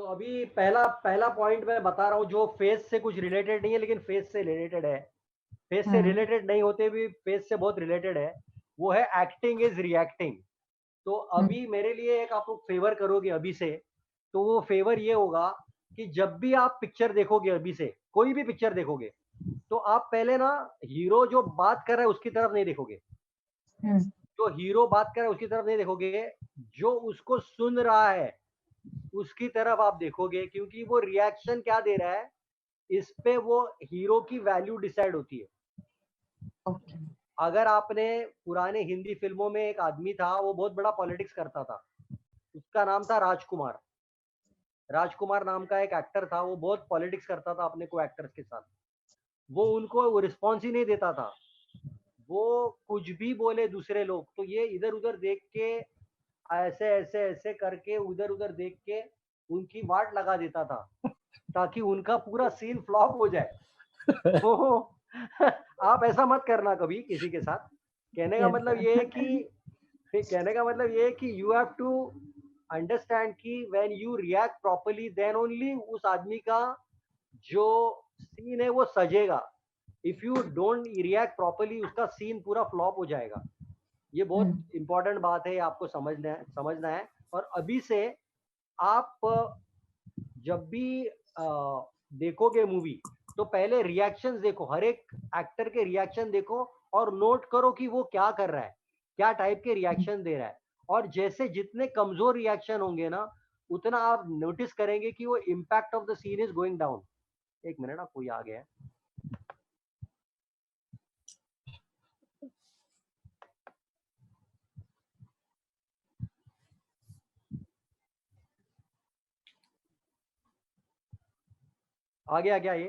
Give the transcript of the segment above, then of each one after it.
अभी पहला पहला पॉइंट मैं बता रहा हूँ जो फेस से कुछ रिलेटेड नहीं है लेकिन फेस से रिलेटेड है। फेस से हम्म रिलेटेड नहीं होते भी फेस से बहुत रिलेटेड है। वो है एक्टिंग इज रिएक्टिंग। तो हम्म अभी मेरे लिए एक आप लोग फेवर करोगे अभी से, तो वो फेवर ये होगा कि जब भी आप पिक्चर देखोगे अभी से, कोई भी पिक्चर देखोगे, तो आप पहले ना हीरो जो बात कर रहा है उसकी तरफ नहीं देखोगे। हम्म जो हीरो बात कर रहा है उसकी तरफ नहीं देखोगे, जो उसको सुन रहा है उसकी तरफ आप देखोगे, क्योंकि वो रिएक्शन क्या दे रहा है, इस पे वो हीरो की वैल्यू डिसाइड होती है। ओके अगर आपने पुराने हिंदी फ़िल्मों में एक आदमी था, वो बहुत बड़ा पॉलिटिक्स करता था। उसका नाम था राजकुमार। राजकुमार नाम का एक एक्टर था, वो बहुत पॉलिटिक्स करता था अपने को एक्टर्स के साथ। वो उनको वो रिस्पॉन्स ही नहीं देता था। वो कुछ भी बोले दूसरे लोग, तो ये इधर-उधर देख के ऐसे-ऐसे करके उधर-उधर देख के उनकी वाट लगा देता था, ताकि उनका पूरा सीन फ्लॉप हो जाए। तो आप ऐसा मत करना कभी किसी के साथ। कहने का यस मतलब ये है सर कि कहने का मतलब ये है कि यू हैव टू अंडरस्टैंड कि when you react properly then only उस आदमी का जो सीन है वो सजेगा। If you don't react properly उसका सीन पूरा फ्लॉप हो जाएगा। ये बहुत हम्म इंपॉर्टेंट बात है, आपको समझना है। और अभी से आप जब भी देखोगे मूवी, तो पहले रिएक्शंस देखो, हर एक एक्टर के रिएक्शन देखो और नोट करो कि वो क्या कर रहा है, क्या टाइप के रिएक्शन दे रहा है। और जैसे जितने कमजोर रिएक्शन होंगे ना, उतना आप नोटिस करेंगे कि वो impact of the scene is going down. एक मिनट ना, कोई आ गया है। आ गया क्या ये?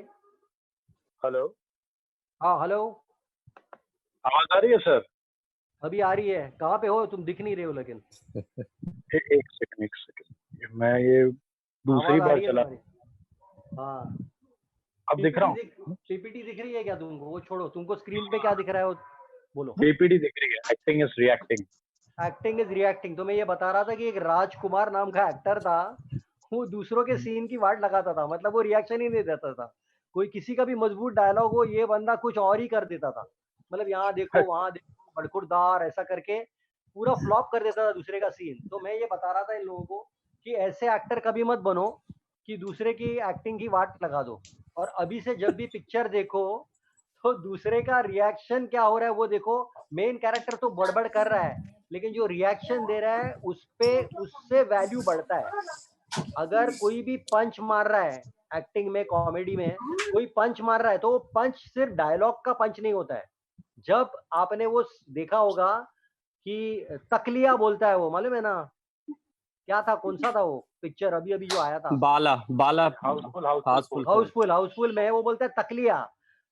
हेलो, हाँ हेलो। आवाज आ रही है सर? अभी आ रही है। कहाँ पे हो तुम? दिख नहीं रहे हो लेकिन। एक सेकंड, मैं ये दूसरी आवाज आ बार रही है चला। तुम्हारी। हाँ। अब दिख रहा पीपीटी दिख हूँ। पीपीटी दिख रही है क्या तुमको? वो छोड़ो, तुमको स्क्रीन पे क्या दिख रहा है वो बोलो। पीपीटी दिख रही है, acting is reacting. Acting is reacting. तो मैं ये बता रहा था कि एक राजकुमार नाम का एक्टर था, वो दूसरों के सीन की वाट लगाता था, मतलब वो रिएक्शन ही नहीं देता था। कोई किसी का भी मजबूत डायलॉग हो, ये बंदा कुछ और ही कर देता था। मतलब यहाँ देखो वहां देखो बड़कुरदार ऐसा करके पूरा फ्लॉप कर देता था दूसरे का सीन। तो मैं ये बता रहा था इन लोगों को कि ऐसे एक्टर कभी मत बनो कि दूसरे की एक्टिंग की वाट लगा दो। और अभी से जब भी पिक्चर देखो, तो दूसरे का रिएक्शन क्या हो रहा है वो देखो। मेन कैरेक्टर तो बड़बड़ कर रहा है, लेकिन जो रिएक्शन दे रहा है उस पे उससे वैल्यू बढ़ता है। अगर कोई भी पंच मार रहा है एक्टिंग में, कॉमेडी में कोई पंच मार रहा है, तो वो पंच सिर्फ डायलॉग का पंच नहीं होता है। जब आपने वो देखा होगा कि तकलिया बोलता है वो, मालूम है ना? क्या था, कौन सा था वो पिक्चर अभी अभी जो आया था? बाला बाला हाउसफुल हाउसफुल हाउसफुल। हाउसफुल में वो बोलता है तकलिया,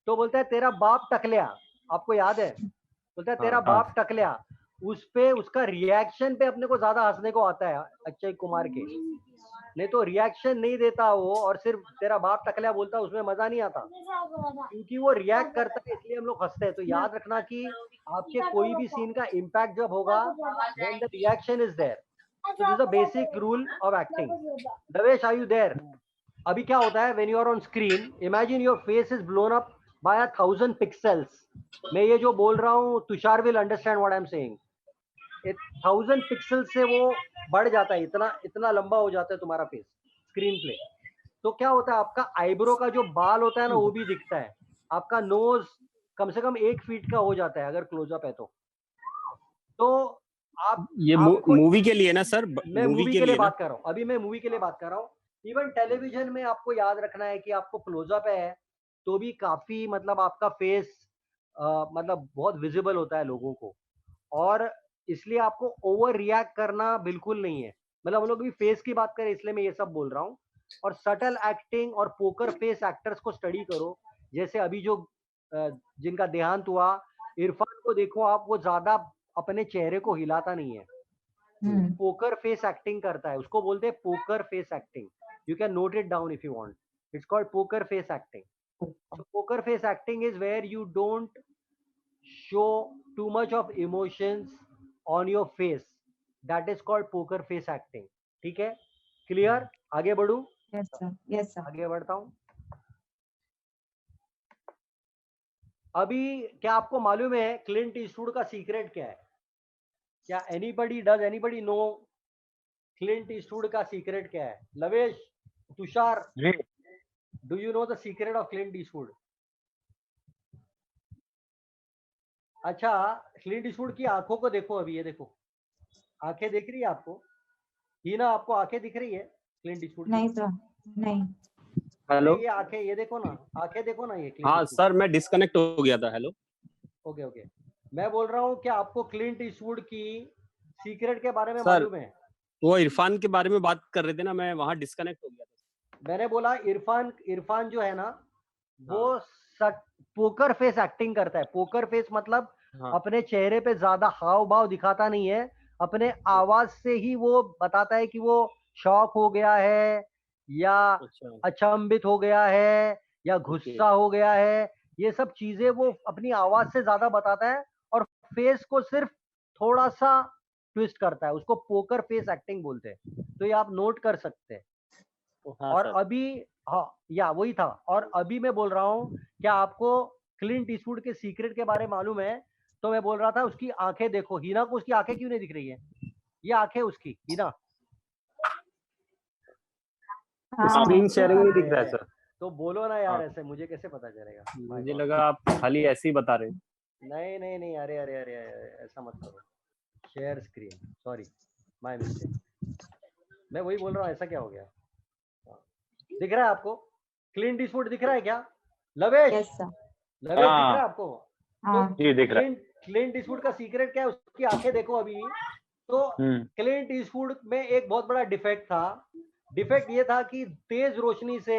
तो बोलता है तेरा बाप टकलिया। आपको याद है? बोलता है तेरा हाँ हाँ। बाप टकलिया। उस पे उसका रिएक्शन पे अपने को ज्यादा हंसने को आता है अक्षय कुमार के। नहीं तो रिएक्शन नहीं देता वो और सिर्फ तेरा बाप टकलिया बोलता, उसमें मजा नहीं आता, क्योंकि वो रिएक्ट करता है इसलिए हम लोग हंसते हैं। तो याद रखना कि आपके कोई भी सीन का इम्पैक्ट जब होगा, when the reaction is there. So this is the basic rule of acting. Davesh, are you there? अभी क्या होता है, when you are on screen, imagine your face is blown up by 1000 pixels. मैं ये जो बोल रहा हूँ, Tushar will understand what I am saying. 1000 pixel से वो बढ़ जाता है, इतना इतना लंबा हो जाता है तुम्हारा फेस स्क्रीन प्ले। तो क्या होता है, आपका आईब्रो का जो बाल होता है ना वो भी दिखता है। आपका नोज कम से कम 1 फीट का हो जाता है अगर क्लोजअप है तो आप ये आपको मूवी के लिए ना सर, मैं मूवी मूवी के के लिए लिए ना। बात कर रहा हूँ, अभी मैं मूवी के लिए बात कर रहा हूँ। इवन टेलीविजन में आपको याद रखना है कि आपको क्लोजअप है तो भी काफी मतलब आपका फेस मतलब बहुत विजिबल होता है लोगों को। और इसलिए आपको ओवर रिएक्ट करना बिल्कुल नहीं है। मतलब हम लोग भी फेस की बात करें इसलिए मैं ये सब बोल रहा हूँ। और सटल एक्टिंग और पोकर फेस एक्टर्स को स्टडी करो। जैसे अभी जो जिनका देहांत हुआ, इरफान को देखो आप, वो ज्यादा अपने चेहरे को हिलाता नहीं है, वो हम्म पोकर फेस एक्टिंग करता है। उसको बोलते हैं poker face acting. You can note it down if you want. It's called poker face acting. So poker face acting is where you don't show too much of emotions on your face. That is called poker face acting. ठीक है? Clear? आगे बढ़ू? Yes, sir. Yes, sir. आगे बढ़ता हूँ। अभी क्या आपको मालूम है क्लिंट ईस्टवुड का सीक्रेट क्या है? क्या does anybody know Clint Eastwood का सीक्रेट क्या है? Lavesh, Tushar, ji do you know the secret of Clint Eastwood? अच्छा, क्लिंट ईस्टवुड की आंखों को देखो, अभी ये देखो, आंखें दिख रही है आपको? हीना, आपको आंखें दिख रही है क्लिंट ईस्टवुड की? नहीं सर, नहीं। हेलो। ये आंखें, ये देखो ना, आंखें देखो ना, ये क्लिंट हाँ ईस्टवुड। सर, मैं डिस्कनेक्ट हो गया था। हेलो। ओके ओके, मैं बोल रहा हूँ कि आपको क्लिंट ईस्टवुड की सीक्रेट के बारे में सर, मालूम है? वो इरफान के बारे में बात कर रहे थे ना, मैं वहाँ डिस्कनेक्ट हो गया था। मैंने बोला इरफान जो है ना, हाँ। वो पोकर फेस एक्टिंग करता है। पोकर फेस मतलब हाँ। अपने चेहरे पे ज्यादा हाव भाव दिखाता नहीं है, अपने आवाज से ही वो बताता है कि वो शॉक हो गया है या अच्छा। अचंभित हो गया है या गुस्सा हो गया है। ये सब चीजें वो अपनी आवाज से ज्यादा बताता है और फेस को सिर्फ थोड़ा सा ट्विस्ट करता है, उसको पोकर फेस एक्टिंग बोलते हैं। तो ये आप नोट कर सकते हैं। हाँ और सर। अभी, हाँ या वही था। और अभी मैं बोल रहा हूँ, क्या आपको क्लिंट ईस्टवुड के सीक्रेट के बारे में मालूम है? तो मैं बोल रहा था उसकी आंखें देखो। हीना को उसकी आंखें क्यों नहीं दिख रही है? ये आंखें उसकी, हीना। हाँ, स्क्रीन शेयरिंग नहीं अरे, दिख रहा है सर। तो बोलो ना यार, हाँ। ऐसे मुझे कैसे पता चलेगा? मुझे लगा आप खाली ऐसे ही बता रहे हैं। नहीं नहीं नहीं, अरे अरे अरे अरे, ऐसा मत करो। Share screen, sorry, my mistake. मैं वही बोल रहा हूँ, ऐसा क्या हो गया? हाँ। दिख रहा है आपको? क्लिंट ईस्टवुड दिख रहा है क्या? लवेश, yes sir. लवेश दिख रहा है हाँ आपको? हाँ, जी दिख रहा है। क्लिंट ईस्टवुड का सीक्रेट क्या है? उसकी आंखें देखो अभी। तो क्लिंट ईस्टवुड में एक बहुत बड़ा डिफेक्ट था। डिफेक्ट ये था कि तेज रोशनी से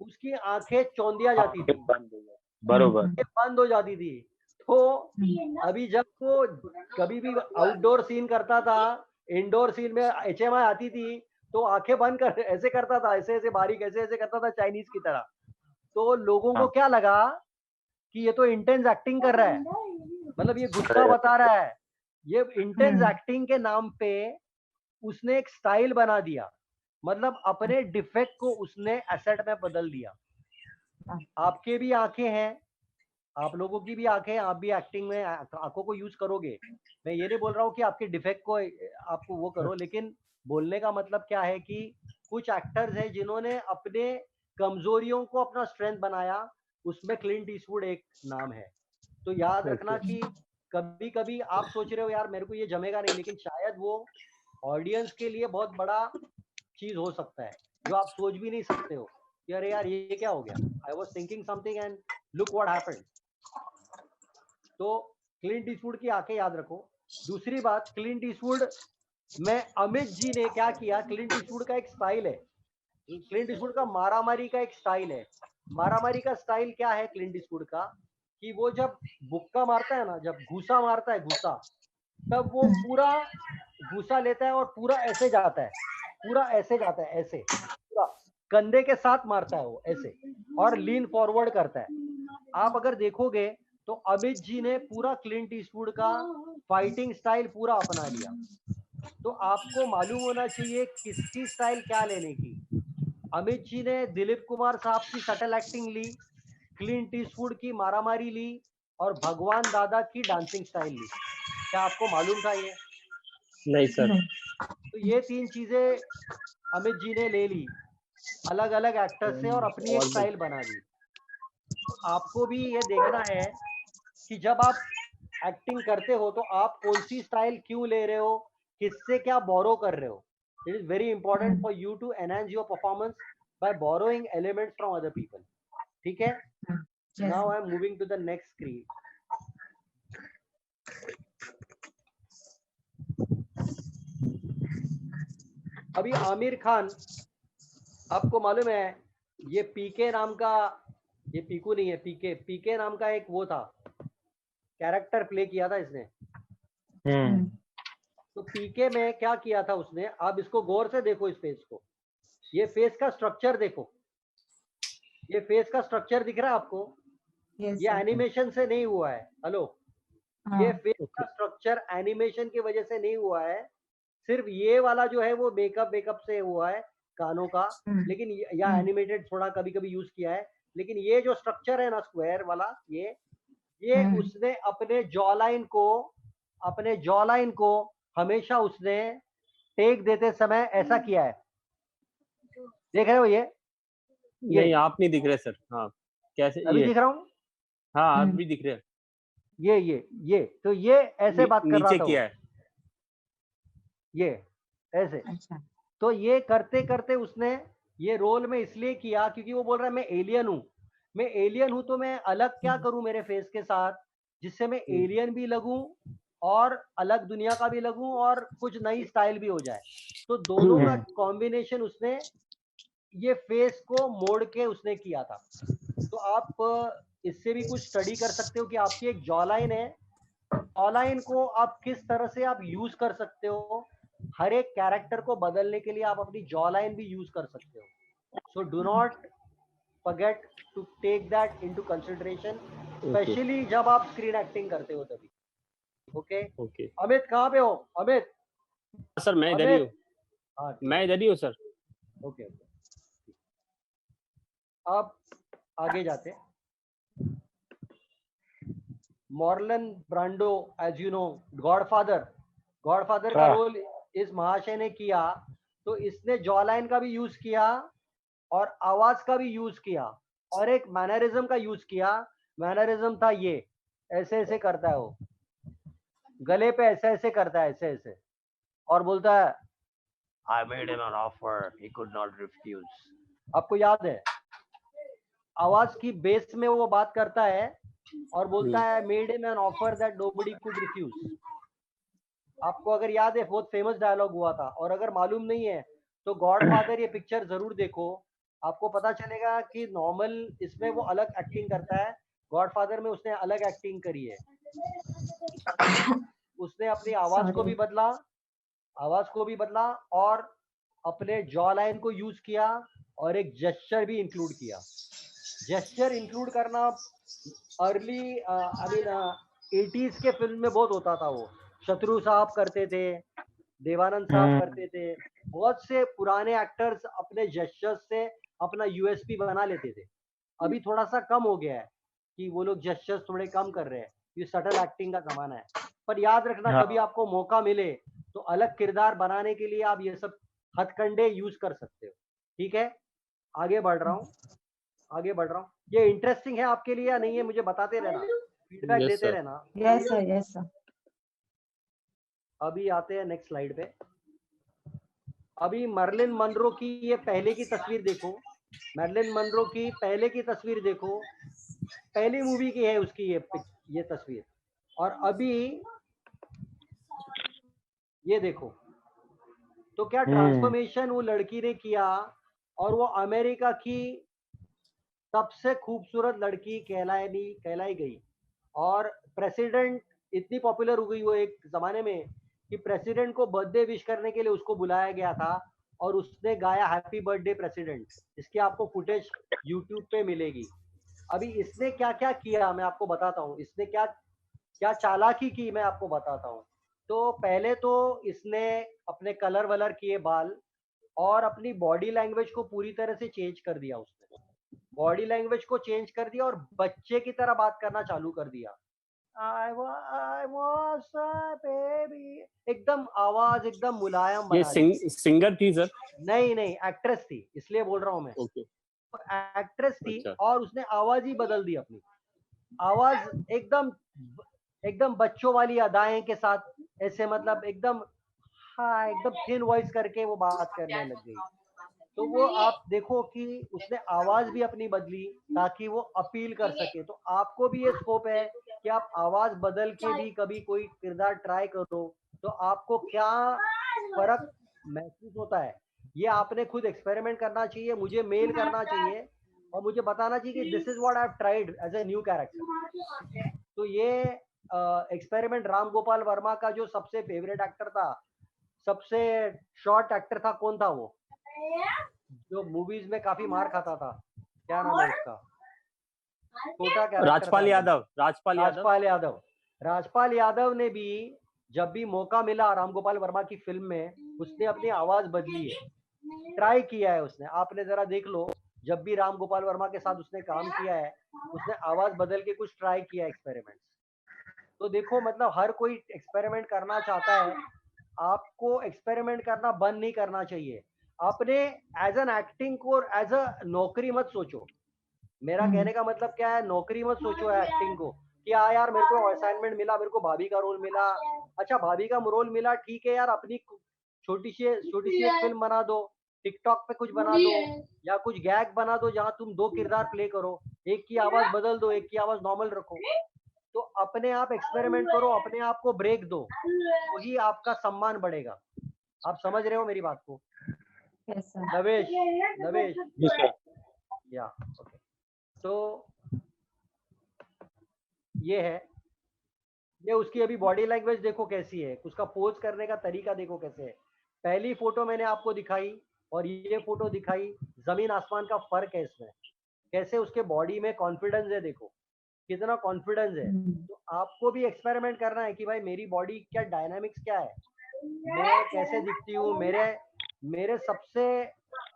उसकी आंखें चौंधिया जाती थी, बंद हो गया बरोबर। आंखें बंद हो जाती थी। तो अभी जब वो कभी भी आउटडोर सीन करता था, इंडोर सीन में HMI आती थी, तो आंखें बंद कर ऐसे करता था, ऐसे ऐसे बारीक ऐसे ऐसे करता था, चाइनीज की तरह। तो लोगों को हाँ। क्या लगा कि ये तो इंटेंस एक्टिंग कर रहा है, मतलब ये गुस्सा बता रहा है। ये इंटेंस एक्टिंग के नाम पे उसने एक स्टाइल बना दिया, मतलब अपने डिफेक्ट को उसने एसेट में बदल दिया। आपके भी आंखें हैं, आप लोगों की भी आंखें हैं, आप भी एक्टिंग में आंखों को यूज करोगे। मैं ये नहीं बोल रहा हूँ कि आपके डिफेक्ट को आपको वो करो, लेकिन बोलने का मतलब क्या है कि कुछ एक्टर्स हैं जिन्होंने अपने कमजोरियों को अपना स्ट्रेंथ बनाया, उसमें क्लिंट ईस्टवुड एक नाम है। तो याद रखना कि कभी कभी आप सोच रहे हो यार मेरे को ये जमेगा नहीं, लेकिन शायद वो ऑडियंस के लिए बहुत बड़ा चीज हो सकता है, जो आप सोच भी नहीं सकते हो कि अरे यार ये क्या हो गया, I was thinking something and look what happened. तो क्लिंट ईस्टवुड की आंखें याद रखो। दूसरी बात, क्लिंट ईस्टवुड में अमित जी ने क्या किया, क्लिंट ईस्टवुड का एक स्टाइल है, क्लिंट ईस्टवुड का मारामारी का एक स्टाइल है। मारामारी का स्टाइल क्या है क्लिंट ईस्टवुड का, कि वो जब बुक्का मारता है ना, जब घूसा मारता है घूसा, तब वो पूरा घूसा लेता है और पूरा ऐसे जाता है, पूरा ऐसे जाता है, ऐसे पूरा कंधे के साथ मारता है वो ऐसे, और लीन फॉरवर्ड करता है। आप अगर देखोगे तो अमित जी ने पूरा क्लिंट ईस्टवुड का फाइटिंग स्टाइल पूरा अपना लिया। तो आपको मालूम होना चाहिए किसकी स्टाइल क्या लेने की। अमित जी ने दिलीप कुमार साहब की सटल एक्टिंग ली, क्लिंट ईस्टवुड की मारामारी ली, और भगवान दादा की डांसिंग स्टाइल ली। क्या आपको मालूम था ये? नहीं सर। तो ये तीन चीजें अमित जी ने ले ली अलग अलग एक्टर्स से और अपनी एक स्टाइल बना दी। तो आपको भी ये देखना है कि जब आप एक्टिंग करते हो तो आप कौन सी स्टाइल क्यों ले रहे हो, किससे क्या बोरो कर रहे हो। It is very important for you to enhance your performance by borrowing elements from other people. ठीक है, now I am moving to the next screen. अभी आमिर खान, आपको मालूम है ये पीके नाम का, ये पीकू नहीं है, पीके नाम का एक वो था, कैरेक्टर प्ले किया था इसने। तो पीके में क्या किया था उसने, आप इसको गौर से देखो, इस फेस को, ये फेस का स्ट्रक्चर देखो, ये फेस का स्ट्रक्चर दिख रहा है आपको? yes ये sir. एनिमेशन से नहीं हुआ है, हेलो, ये फेस का स्ट्रक्चर एनिमेशन की वजह से नहीं हुआ है, सिर्फ ये वाला जो है वो मेकअप से हुआ है। कानों का, लेकिन या एनिमेटेड थोड़ा कभी कभी यूज किया है, लेकिन ये जो स्ट्रक्चर है ना स्क्वायर वाला, ये उसने अपने जॉ लाइन को हमेशा उसने टेक देते समय ऐसा किया है। देख रहे हो ये नहीं आप नहीं दिख रहे सर। हाँ कैसे अभी ये? दिख रहा हूँ, हाँ आप भी दिख रहे हैं। ये तो ये ऐसे बात कर रहा नीचे था किया वो, है। ये ऐसे। अच्छा तो ये करते करते उसने ये रोल में इसलिए किया क्योंकि वो बोल रहा है मैं एलियन हूँ, तो मैं अलग क्या करूं मेरे फेस के साथ जिससे मैं एलियन भी लगूं और अलग दुनिया का भी लगूं और कुछ नई स्टाइल भी हो जाए। तो दोनों का कॉम्बिनेशन उसने ये फेस को मोड़ के उसने किया था। तो आप इससे भी कुछ स्टडी कर सकते हो कि आपकी एक जॉ लाइन है, जॉ लाइन को आप किस तरह से आप यूज कर सकते हो। हर एक कैरेक्टर को बदलने के लिए आप अपनी जॉ लाइन भी यूज कर सकते हो। So do not forget to take that into consideration, especially जब आप स्क्रीन एक्टिंग करते हो तभी। ओके ओके अमित कहाँ पे हो? अमित सर मैं इधर ही हूँ। हाँ मैं इधर ही हूँ सर। ओके अब आगे जाते हैं। Marlon Brando, as you know, Godfather का हाँ। रोल इस महाशय ने किया, तो इसने जॉ लाइन का भी यूज किया और आवाज का भी यूज किया और एक मैनरिज्म का यूज किया। मैनरिज्म था ये, ऐसे ऐसे करता है वो, गले पे ऐसे ऐसे करता है, ऐसे ऐसे, और बोलता है I made him an offer he could not refuse. आपको याद है? आवाज की बेस में वो बात करता है और बोलता है made him an offer that nobody could refuse. आपको अगर याद है, बहुत फेमस डायलॉग हुआ था। और अगर मालूम नहीं है तो गॉडफादर ये पिक्चर जरूर देखो, आपको पता चलेगा कि नॉर्मल इसमें वो अलग एक्टिंग करता है, गॉडफादर में उसने अलग एक्टिंग करी है। उसने अपनी आवाज को भी बदला और अपने जॉ लाइन को यूज किया और एक जेस्चर भी इंक्लूड किया। जेस्चर इंक्लूड करना अर्ली आई मीन 80s के फिल्म में बहुत होता था। वो शत्रु साहब करते थे, देवानंद साहब करते थे, बहुत से पुराने एक्टर्स अपने जेस्चर्स से अपना यूएसपी बना लेते थे। अभी थोड़ा सा कम हो गया है कि वो लोग जेस्चर्स थोड़े कम कर रहे हैं, ये सटल एक्टिंग का जमाना है। पर याद रखना, हाँ। कभी आपको मौका मिले तो अलग किरदार बनाने के लिए आप ये सब हथकंडे यूज कर सकते हो। ठीक है, आगे बढ़ रहा हूँ। ये इंटरेस्टिंग है आपके लिए या नहीं है मुझे बताते रहना, फीडबैक Yes, देते sir. रहना। Yes sir yes sir. अभी आते हैं नेक्स्ट स्लाइड पे। अभी मर्लिन मनरो की ये पहले की तस्वीर देखो, मर्लिन मनरो की पहले की तस्वीर देखो, पहली मूवी की है उसकी ये तस्वीर। और अभी ये देखो, तो क्या ट्रांसफॉर्मेशन वो लड़की ने किया, और वो अमेरिका की सबसे खूबसूरत लड़की कहलाई गई। और प्रेसिडेंट इतनी पॉपुलर हो गई वो एक जमाने में कि प्रेसिडेंट को बर्थडे विश करने के लिए उसको बुलाया गया था और उसने गाया हैप्पी बर्थडे प्रेसिडेंट। इसकी आपको फुटेज यूट्यूब पे मिलेगी। अभी इसने क्या क्या किया मैं आपको बताता हूँ, इसने क्या क्या चालाकी की मैं आपको बताता हूँ। तो पहले तो इसने अपने कलर वलर किए बाल और अपनी बॉडी लैंग्वेज को पूरी तरह से चेंज कर दिया। उसने बॉडी लैंग्वेज को चेंज कर दिया और बच्चे की तरह बात करना चालू कर दिया। I was a baby, एकदम आवाज एकदम मुलायम ये बना दी। सिंगर थी सर? नहीं एक्ट्रेस थी, इसलिए बोल रहा हूँ मैं। ओके एक्ट्रेस थी अच्छा। और उसने आवाज ही बदल दी अपनी। आवाज एकदम बच्चों वाली अदाएं के साथ, ऐसे मतलब एकदम, हाँ एकदम थिन वॉइस करके वो बात करने लग गई। तो वो आप देखो कि उसने आवाज भी अपनी बदली ताकि वो अपील कर सके। तो आपको भी ये स्कोप है कि आप आवाज बदल के भी कभी कोई किरदार ट्राई करो, तो आपको क्या फर्क महसूस होता है ये आपने खुद एक्सपेरिमेंट करना चाहिए, मुझे मेल करना चाहिए और मुझे बताना चाहिए कि this is what I have tried as a new character. तो ये एक्सपेरिमेंट राम गोपाल वर्मा का जो सबसे फेवरेट एक्टर था, सबसे शॉर्ट एक्टर था, कौन था वो जो मूवीज में काफी मार खाता था, क्या नाम है उसका, छोटा कैरेक्टर राजपाल यादव। राजपाल यादव ने भी जब भी मौका मिला राम गोपाल वर्मा की फिल्म में उसने अपनी आवाज बदली है। ट्राई किया है उसने, आपने जरा देख लो, जब भी राम गोपाल वर्मा के साथ उसने काम किया है, उसने आवाज बदल के कुछ ट्राई किया एक्सपेरिमेंट। तो देखो मतलब हर कोई एक्सपेरिमेंट करना चाहता है, आपको एक्सपेरिमेंट करना बंद नहीं करना चाहिए। अपने एज एन एक्टिंग को एज अ नौकरी मत सोचो। मेरा कहने का मतलब क्या है, नौकरी मत सोचो एक्टिंग को कि हाँ यार मेरे को असाइनमेंट मिला, मेरे को भाभी का रोल मिला, अच्छा भाभी का रोल मिला, ठीक है यार, अपनी छोटी सी एक फिल्म बना दो, टिकटॉक पे कुछ बना दो, या कुछ गैग बना दो जहाँ तुम 2 किरदार प्ले करो, एक की आवाज बदल दो, एक की आवाज नॉर्मल रखो। तो अपने आप एक्सपेरिमेंट करो, अपने आप को ब्रेक दो, वही आपका सम्मान बढ़ेगा। आप समझ रहे हो मेरी बात को? Yes, sir. नवेश, नवेश, जी सर। या ओके। तो ये है, ये उसकी अभी बॉडी लैंग्वेज देखो कैसी है, उसका पोज करने का तरीका देखो कैसे है। पहली फोटो मैंने आपको दिखाई और ये फोटो दिखाई, जमीन आसमान का फर्क है इसमें। कैसे उसके बॉडी में कॉन्फिडेंस है, देखो कितना कॉन्फिडेंस है। तो आपको भी एक्सपेरिमेंट करना है कि भाई मेरी बॉडी क्या डायनामिक्स क्या है, मैं कैसे दिखती हूँ, मेरे मेरे सबसे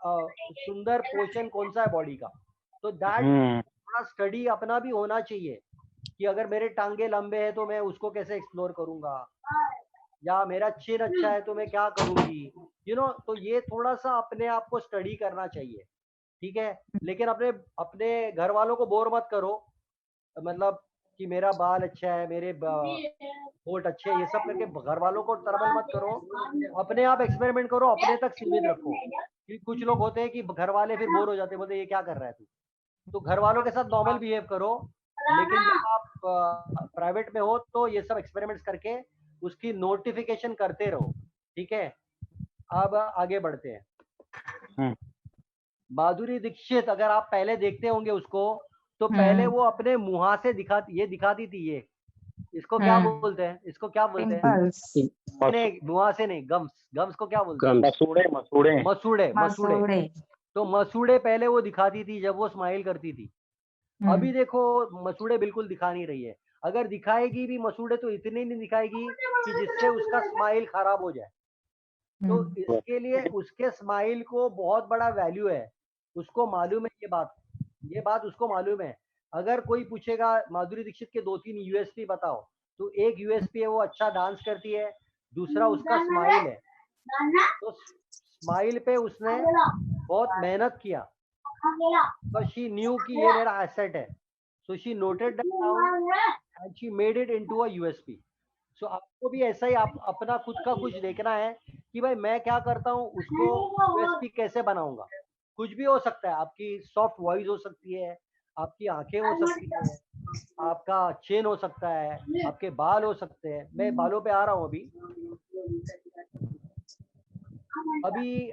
सुंदर पोर्शन कौन सा है बॉडी का। तो दैट थोड़ा स्टडी अपना भी होना चाहिए कि अगर मेरे टांगे लंबे हैं तो मैं उसको कैसे एक्सप्लोर करूंगा, या मेरा चिन अच्छा है तो मैं क्या करूंगी, तो ये थोड़ा सा अपने आप को स्टडी करना चाहिए, ठीक है। लेकिन अपने अपने घर वालों को बोर मत करो, मतलब कि मेरा बाल अच्छा है, मेरे होठ अच्छे हैं, ये सब करके घर वालों को तरबल मत करो। अपने आप एक्सपेरिमेंट करो, अपने तक सीमित रखो। कि कुछ लोग होते हैं कि घर वाले फिर बोर हो जाते हैं, बोलते ये क्या कर रहा है तू। तो घर वालों के साथ नॉर्मल बिहेव करो, लेकिन जब आप प्राइवेट में हो तो ये सब एक्सपेरिमेंट्स करके उसकी नोटिफिकेशन करते रहो, ठीक है। अब आगे बढ़ते हैं। माधुरी दीक्षित, अगर आप पहले देखते होंगे उसको, तो पहले वो अपने मुंह से दिखाती थी ये, इसको क्या बोलते हैं, इसको क्या बोलते हैं? Pimples. नहीं, मुंह से नहीं, गम्स, गम्स को क्या बोलते हैं? गम्स। मसूड़े मसूड़े। मसूड़े, मसूड़े। Masude. तो मसूड़े पहले वो दिखाती थी जब वो स्माइल करती थी। अभी देखो मसूड़े बिल्कुल दिखा नहीं रही है। अगर दिखाएगी भी मसूड़े तो इतने नहीं दिखाएगी कि जिससे उसका स्माइल खराब हो जाए। तो इसके लिए उसके स्माइल को बहुत बड़ा वैल्यू है, उसको मालूम है ये बात उसको मालूम है। अगर कोई पूछेगा माधुरी दीक्षित के 2-3 यूएसपी बताओ, तो एक यूएसपी है वो अच्छा डांस करती है, दूसरा उसका स्माइल है। तो स्माइल पे उसने बहुत मेहनत किया, but she knew कि ये मेरा एसेट है, so she noted that down and she made it into a USP. So आपको भी ऐसा ही आप अपना खुद का कुछ देखना है कि भाई मैं क्या करता हूँ, उसको यूएसपी कैसे बनाऊंगा। कुछ भी हो सकता है, आपकी सॉफ्ट वॉइस हो सकती है, आपकी आंखें हो सकती है, आपका चेन हो सकता है, आपके बाल हो सकते हैं। मैं बालों पे आ रहा हूँ अभी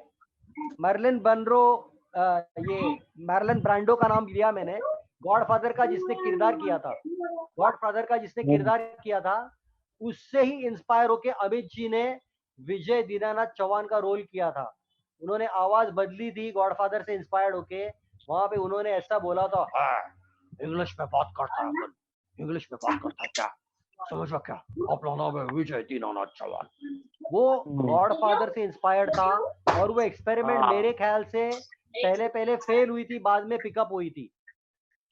मर्लिन बनरो, ये मार्लन ब्रांडो का नाम लिया मैंने। गॉडफादर का जिसने किरदार किया था, उससे ही इंस्पायर होके अमित जी ने विजय दीनानाथ चौहान का रोल किया था। उन्होंने आवाज बदली थी गॉडफादर से इंस्पायर्ड होके। वहां पे उन्होंने ऐसा बोला था, हाँ, इंग्लिश में बात करता है अपन, इंग्लिश में बात करता है क्या, समझ में क्या, अपना नाम है विजय दीनानाथ चौहान। वो गॉडफादर से इंस्पायर्ड था, और वो एक्सपेरिमेंट मेरे ख्याल से पहले फेल हुई थी, बाद में पिकअप हुई थी,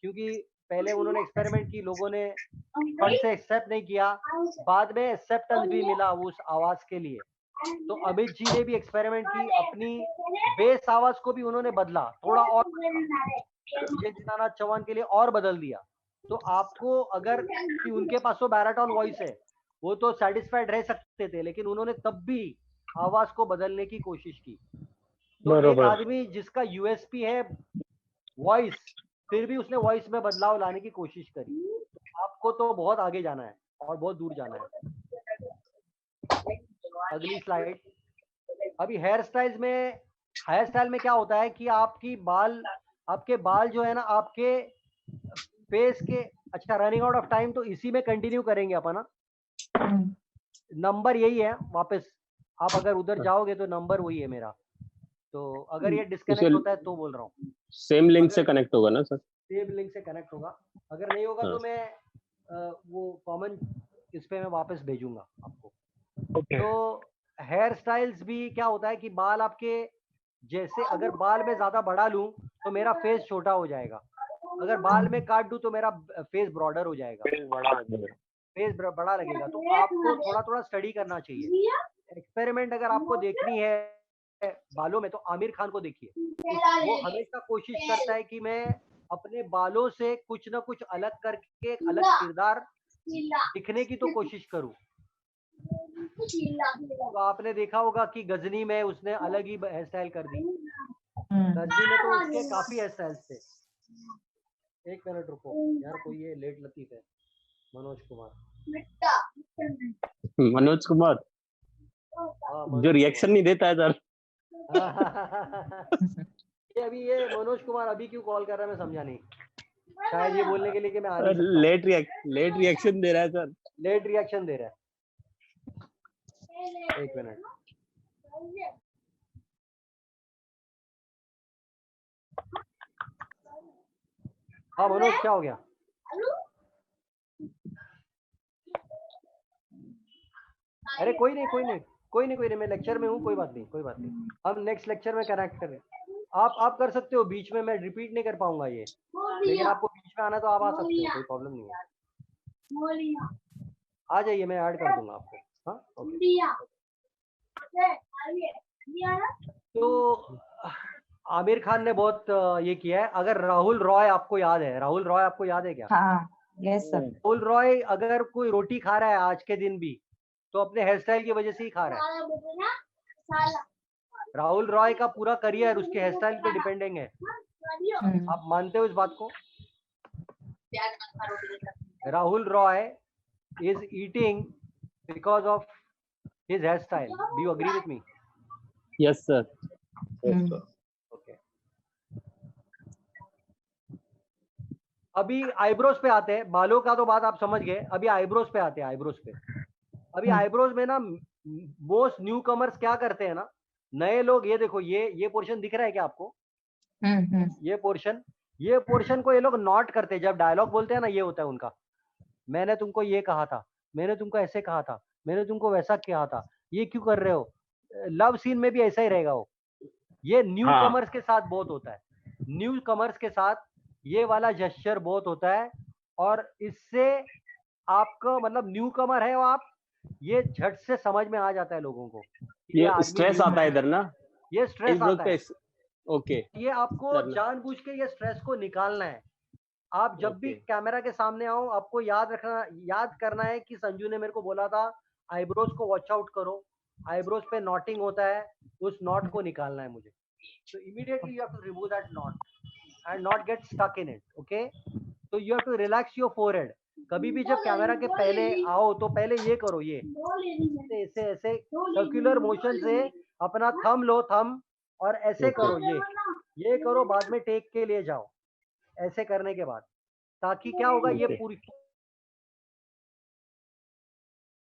क्योंकि पहले उन्होंने एक्सपेरिमेंट की, लोगों ने फट से एक्सेप्ट नहीं किया, बाद में एक्सेप्टेंस भी मिला उस आवाज के लिए। तो अमित जी ने भी एक्सपेरिमेंट की, अपनी बेस आवाज को भी उन्होंने बदला, थोड़ा और विजय दीनानाथ चौहान के लिए और बदल दिया। तो आपको अगर कि उनके पास तो बैराटोन वॉइस है, वो तो सेटिस्फाइड रह सकते थे, लेकिन उन्होंने तब भी आवाज को बदलने की कोशिश की। तो एक आदमी जिसका यूएसपी है वॉइस, फिर भी उसने वॉइस में बदलाव लाने की कोशिश करी। तो आपको तो बहुत आगे जाना है और बहुत दूर जाना है। अगली स्लाइड। अभी हेयर स्टाइल में क्या होता है कि आपके बाल जो है ना, आपके फेस के, अच्छा रनिंग आउट ऑफ टाइम, तो इसी में कंटिन्यू करेंगे अपन। नंबर यही है, वापस आप अगर उधर जाओगे तो नंबर वही है मेरा। तो अगर ये डिस्कनेक्ट होता है तो बोल रहा हूँ, सेम लिंक से कनेक्ट होगा ना सर? सेम लिंक से कनेक्ट होगा, अगर नहीं होगा तो मैं वो कॉमन इस पे मैं वापस भेजूंगा आपको। तो हेयर स्टाइल्स भी क्या होता है कि बाल आपके जैसे अगर बाल में ज्यादा बड़ा लूं तो मेरा फेस छोटा हो जाएगा, अगर बाल में काट दूं तो मेरा फेस ब्रॉडर हो जाएगा, फेस बड़ा लगेगा। फेस बड़ा लगेगा। तो आपको थोड़ा थोड़ा स्टडी करना चाहिए। एक्सपेरिमेंट अगर आपको देखनी है बालों में तो आमिर खान को देखिए, वो हमेशा कोशिश करता है कि मैं अपने बालों से कुछ ना कुछ अलग करके एक अलग किरदार दिखने की तो कोशिश करूं। तो आपने देखा होगा कि गजनी में उसने अलग ही हेयर स्टाइल कर दी, गजनी में तो उसके काफी हेयर स्टाइल्स थे। एक मिनट रुको यार, कोई ये लेट लतीफ है, मनोज कुमार। मनोज कुमार हाँ, जो मनोज रिएक्शन नहीं देता है सर। ये अभी ये मनोज कुमार अभी क्यों कॉल कर रहा है मैं समझा नहीं, शायद ये बोलने के लिए कि मैं आ नहीं सकता। लेट रिएक्शन दे रहा है सर। लेट रिएक्शन दे रहा है। एक मिनट, हाँ मनोज क्या हो गया? अरे कोई नहीं कोई नहीं कोई नहीं कोई नहीं, मैं लेक्चर में हूँ, कोई बात नहीं कोई बात नहीं, हम नेक्स्ट लेक्चर में कनेक्ट करें। आप कर सकते हो, बीच में मैं रिपीट नहीं कर पाऊंगा ये, लेकिन आपको बीच में आना तो आप आ सकते हो, कोई प्रॉब्लम नहीं है। आ जाइए, मैं ऐड कर दूंगा आपको। हाँ ओके। तो आमिर खान ने बहुत ये किया है। अगर राहुल रॉय आपको याद है, राहुल रॉय आपको याद है क्या? हाँ, यस सर। राहुल रॉय अगर कोई रोटी खा रहा है आज के दिन भी तो अपने हेयर स्टाइल की वजह से ही खा रहा है। राहुल रॉय का पूरा करियर उसके हेयर स्टाइल पे डिपेंडिंग है। आप मानते हो इस बात को? Rahul Roy is eating because of his hair style. Do you agree with me? Yes sir. Okay, अभी आईब्रोज पे आते हैं। बालों का तो बात आप समझ गए, अभी आईब्रोज पे आते हैं। आईब्रोज पे अभी आईब्रोज में ना मोस्ट न्यू कमर्स क्या करते हैं ना, नए लोग, ये देखो ये पोर्शन दिख रहा है क्या आपको? ये पोर्शन को ये लोग नॉट करते हैं। जब डायलॉग बोलते हैं ना, ये होता है उनका, मैंने तुमको ये कहा था, मैंने तुमको ऐसे कहा था, मैंने तुमको वैसा कहा था, ये क्यों कर रहे हो? लव सीन में भी ऐसा ही रहेगा वो। ये न्यू कमर्स के साथ बहुत होता है, न्यू कमर्स के साथ ये वाला जेस्चर बहुत होता है। और इससे आपका मतलब न्यू कमर है वो, आप ये झट से समझ में आ जाता है लोगों को। ये स्ट्रेस आता है इधर ना, ये स्ट्रेस आता है। ओके, ये आपको जानबूझ के ये स्ट्रेस को निकालना है। आप जब भी कैमरा के सामने आओ, आपको याद करना है कि संजू ने मेरे को बोला था आईब्रोज को वॉच आउट करो, आईब्रोज पे नॉटिंग होता है, उस नॉट को निकालना है मुझे। तो immediately you have to remove that knot and not get stuck in it. Okay, तो you have to relax your forehead. कभी भी जब कैमरा के पहले आओ तो पहले ये करो, ये ऐसे ऐसे सर्कुलर मोशन से अपना थंब लो, थंब, और ऐसे करो, ये करो, बाद में टेक के लिए जाओ ऐसे करने के बाद। ताकि क्या होगा, ये पूरी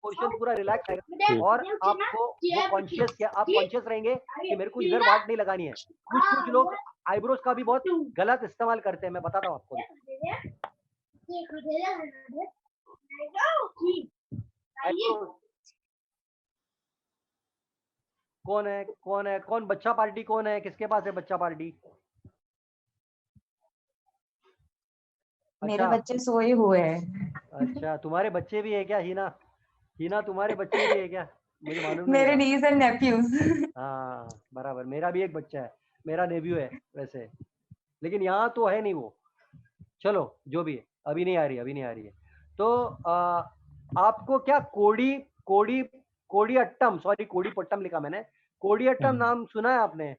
पोर्शन पूरा रिलैक्स आएगा और आपको वो कॉन्शियस, क्या आप कॉन्शियस रहेंगे कि मेरे को इधर वाट नहीं लगानी है। कुछ लोग आईब्रोज का भी बहुत गलत इस्तेमाल करते हैं, मैं बताता हूँ आपको। कौन बच्चा पार्टी कौन है? किसके पास है बच्चा पार्टी? मेरे बच्चे सोए हुए हैं। अच्छा, तुम्हारे बच्चे भी है क्या हीना? हीना तुम्हारे बच्चे भी है क्या? मुझे मालूम नहीं मेरे था। Knees and nephews. हाँ बराबर, मेरा भी एक बच्चा है, मेरा नेव्यू है वैसे, लेकिन यहाँ तो है नहीं वो। चलो जो भी है, अभी नहीं आ रही है। तो आपको क्या कोड़ी अट्टम, सॉरी कोड़ी पट्टम लिखा मैंने, कोड़ी अट्टम नाम सुना है आपने?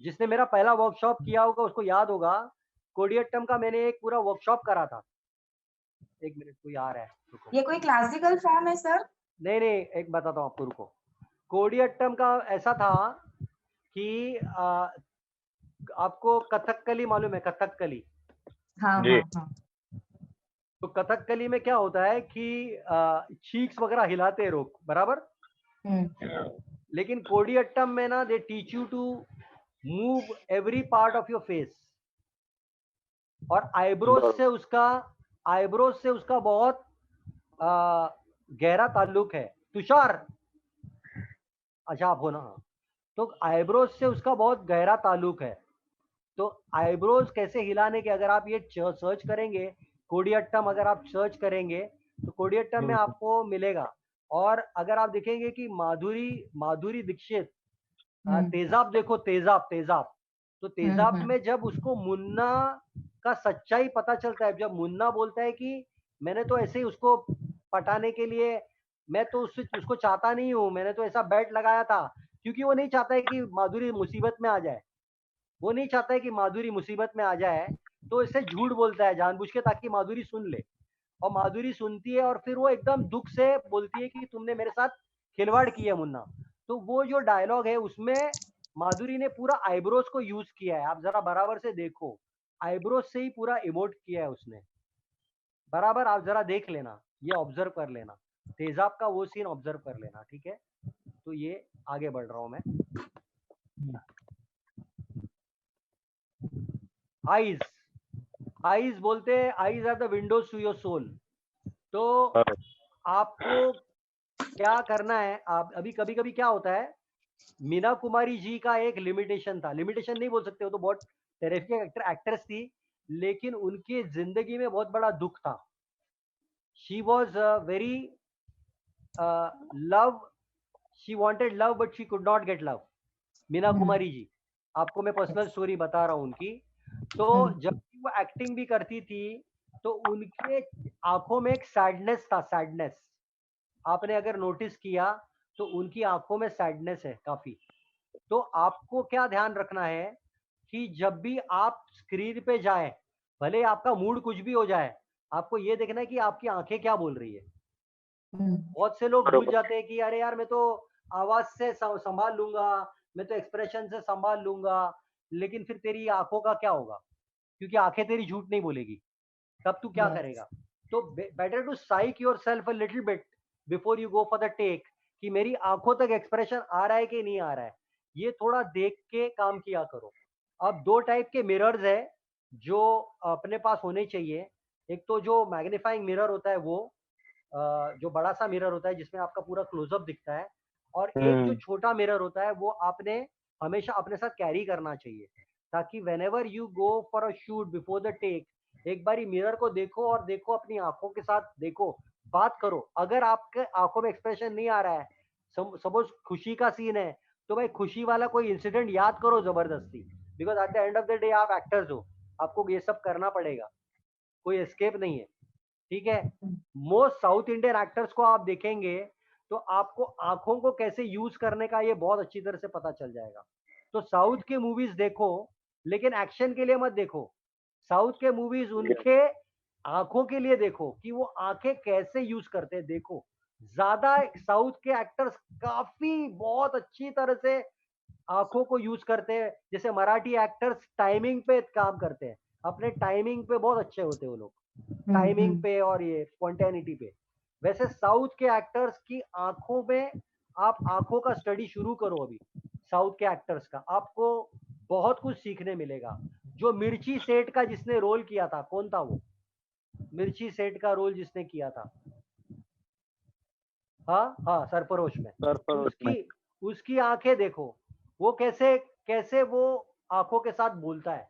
जिसने मेरा पहला वर्कशॉप किया होगा उसको याद होगा। कोड़ी अट्टम का मैंने एक पूरा वर्कशॉप करा था। एक मिनट, कोई आ रहा है, रुको। ये कोई क्लासिकल फॉर्म है सर? नहीं, एक बताता हूँ आपको, रुको। कोडियट्टम का ऐसा था कि आपको कथकली मालूम है? कथकली, हाँ जी। हाँ हाँ। तो कथकली में क्या होता है कि चीक्स वगैरह हिलाते हैं लोग, बराबर। लेकिन कोडियट्टम में ना, they teach you to move every part of your face. और आईब्रोज से उसका बहुत गहरा ताल्लुक है। तुषार, अच्छा आप हो ना? तो आईब्रोज से उसका बहुत गहरा ताल्लुक है। तो आईब्रोज कैसे हिलाने के, अगर आप ये सर्च करेंगे, कोडियट्टम अगर आप सर्च करेंगे तो कोडियट्टम में आपको मिलेगा। और अगर आप देखेंगे कि माधुरी माधुरी दीक्षित, तेजाब देखो, तेजाब तेजाब, तो तेजाब में जब उसको मुन्ना का सच्चाई पता चलता है, जब मुन्ना बोलता है कि मैंने तो ऐसे ही उसको पटाने के लिए, मैं तो उसको चाहता नहीं हूँ, मैंने तो ऐसा बेट लगाया था, क्योंकि वो नहीं चाहता है कि माधुरी मुसीबत में आ जाए, वो नहीं चाहता है कि माधुरी मुसीबत में आ जाए, तो इसे झूठ बोलता है जानबूझ के ताकि माधुरी सुन ले। और माधुरी सुनती है और फिर वो एकदम दुख से बोलती है कि तुमने मेरे साथ खिलवाड़ किया मुन्ना। तो वो जो डायलॉग है उसमें माधुरी ने पूरा आईब्रोज को यूज किया है, आप जरा बराबर से देखो, आईब्रोज से ही पूरा इमोट किया है उसने बराबर, आप जरा देख लेना, ये ऑब्जर्व कर लेना, तेजाब का वो सीन ऑब्जर्व कर लेना, ठीक है। तो ये आगे बढ़ रहा हूं मैं। आईज, आईज बोलते हैं, eyes are the windows to your soul. तो आपको क्या करना है, आप अभी कभी कभी क्या होता है, मीना कुमारी जी का एक लिमिटेशन था, लिमिटेशन नहीं बोल सकते, वो तो बहुत टेरिफिक एक्ट्रेस थी, लेकिन उनकी जिंदगी में बहुत बड़ा दुख था। She was very love, she wanted love but she could not get love. Meena Kumari ji, आपको मैं पर्सनल स्टोरी बता रहा हूँ उनकी। तो जब वो एक्टिंग भी करती थी तो उनके आंखों में एक सैडनेस था, सैडनेस, आपने अगर नोटिस किया तो उनकी आंखों में सैडनेस है काफी। तो आपको क्या ध्यान रखना है कि जब भी आप स्क्रीन पे जाए, भले आपका मूड कुछ भी हो जाए, आपको ये देखना है कि आपकी आंखें क्या बोल रही है। बहुत से लोग भूल जाते हैं कि अरे यार मैं तो आवाज से संभाल लूंगा, मैं तो एक्सप्रेशन से संभाल लूंगा, लेकिन फिर तेरी आंखों का क्या होगा, क्योंकि आंखें तेरी झूठ नहीं बोलेगी, तब तू क्या करेगा। तो better to psych yourself a little bit before you go for the take, कि मेरी आंखों तक एक्सप्रेशन आ रहा है कि नहीं आ रहा है, ये थोड़ा देख के काम किया करो। अब दो टाइप के मिरर्स है जो अपने पास होने चाहिए। एक तो जो मैग्नीफाइंग मिरर होता है, वो जो बड़ा सा मिरर होता है जिसमें आपका पूरा क्लोजअप दिखता है, और एक जो छोटा मिरर होता है वो आपने हमेशा अपने साथ कैरी करना चाहिए, ताकि whenever you go for a shoot before the take, एक बारी मिरर को देखो और देखो, अपनी आंखों के साथ देखो, बात करो। अगर आपके आंखों में एक्सप्रेशन नहीं आ रहा है, सपोज खुशी का सीन है, तो भाई खुशी वाला कोई इंसिडेंट याद करो जबरदस्ती, because at the end of the day आप एक्टर्स हो, आपको ये सब करना पड़ेगा, कोई एस्केप नहीं है, ठीक है। मोस्ट साउथ इंडियन एक्टर्स को आप देखेंगे तो आपको आंखों को कैसे यूज करने का ये बहुत अच्छी तरह से पता चल जाएगा। तो साउथ के मूवीज देखो, लेकिन एक्शन के लिए मत देखो, साउथ के मूवीज उनके आंखों के लिए देखो कि वो आंखें कैसे यूज करते हैं, देखो। ज्यादा साउथ के एक्टर्स काफी बहुत अच्छी तरह से आंखों को यूज करते हैं, जैसे मराठी एक्टर्स टाइमिंग पे काम करते हैं, अपने टाइमिंग पे बहुत अच्छे होते हैं वो लोग, टाइमिंग पे और ये स्पॉन्टेनिटी पे। वैसे साउथ के एक्टर्स की आंखों में, आप आंखों का स्टडी शुरू करो अभी, साउथ के एक्टर्स का आपको बहुत कुछ सीखने मिलेगा। जो मिर्ची सेठ का जिसने रोल किया था, कौन था वो, मिर्ची सेठ का रोल जिसने किया था, हाँ हाँ, सरफरोश में, उसकी उसकी आंखें देखो, वो कैसे कैसे वो आंखों के साथ बोलता है,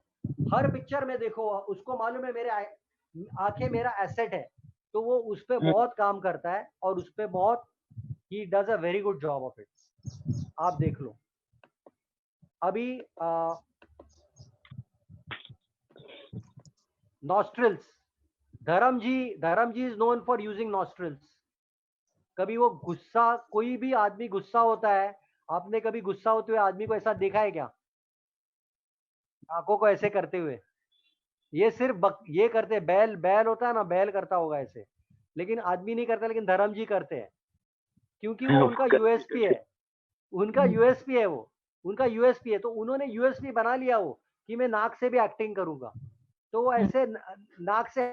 हर पिक्चर में देखो, उसको मालूम है मेरे आंखें मेरा एसेट है, तो वो उस पे बहुत काम करता है और उस पे बहुत, ही does a very good job of it, आप देख लो। अभी nostrils, Dharam ji is known for using nostrils. कभी वो गुस्सा, कोई भी आदमी गुस्सा होता है, आपने कभी गुस्सा होते हुए आदमी को ऐसा देखा है क्या, आंखों को ऐसे करते हुए, ये सिर्फ ये करते, बैल बैल होता है ना, बैल करता होगा ऐसे, लेकिन आदमी नहीं करता, लेकिन धर्म जी करते हैं, क्योंकि वो उनका यूएसपी है, उनका यूएसपी है वो, उनका यूएसपी है, तो उन्होंने यूएसपी बना लिया वो, कि मैं नाक से भी एक्टिंग करूंगा, तो वो ऐसे नाक से